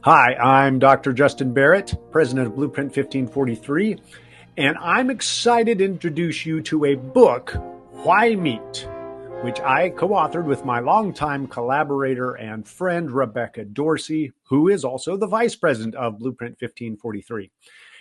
Hi, I'm Dr. Justin Barrett, president of Blueprint 1543, and I'm excited to introduce you to a book, Why Meet, which I co-authored with my longtime collaborator and friend, Rebecca Dorsey, who is also the vice president of Blueprint 1543.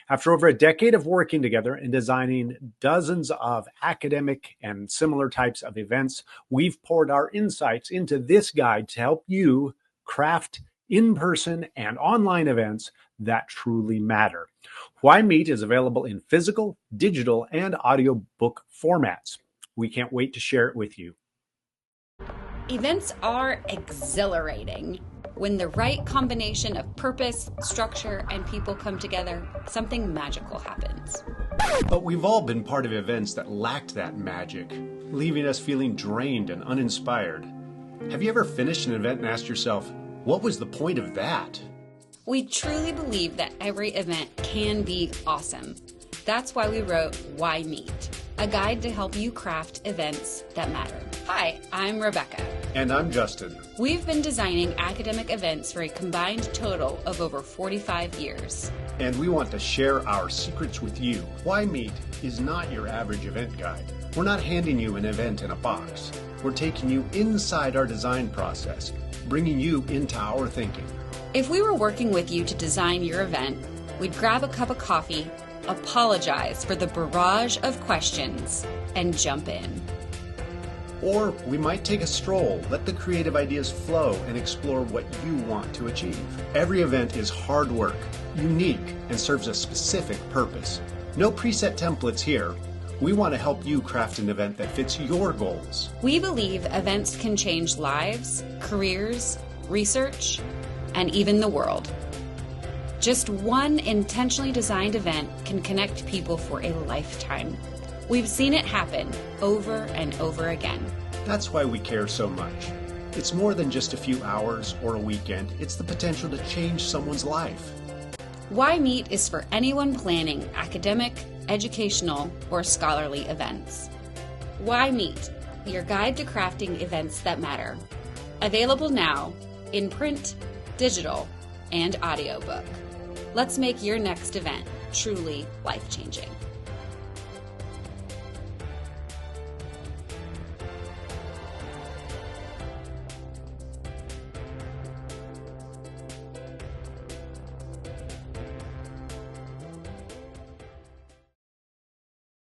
After over a decade of working together and designing dozens of academic and similar types of events, we've poured our insights into this guide to help you craft in-person and online events that truly matter. Why Meet is available in physical, digital, and audiobook formats. We can't wait to share it with you. Events are exhilarating. When the right combination of purpose, structure, and people come together, something magical happens. But we've all been part of events that lacked that magic, leaving us feeling drained and uninspired. Have you ever finished an event and asked yourself, what was the point of that? We truly believe that every event can be awesome. That's why we wrote Why Meet, a guide to help you craft events that matter. Hi, I'm Rebecca. And I'm Justin. We've been designing academic events for a combined total of over 45 years. And we want to share our secrets with you. Why Meet is not your average event guide. We're not handing you an event in a box. We're taking you inside our design process, bringing you into our thinking. If we were working with you to design your event, we'd grab a cup of coffee, apologize for the barrage of questions, and jump in. Or we might take a stroll, let the creative ideas flow, and explore what you want to achieve. Every event is hard work, unique, and serves a specific purpose. No preset templates here. We want to help you craft an event that fits your goals. We believe events can change lives, careers, research, and even the world. Just one intentionally designed event can connect people for a lifetime. We've seen it happen over and over again. That's why we care so much. It's more than just a few hours or a weekend. It's the potential to change someone's life. Why Meet is for anyone planning academic, educational, or scholarly events. Why Meet, your guide to crafting events that matter. Available now in print, digital, and audiobook. Let's make your next event truly life-changing.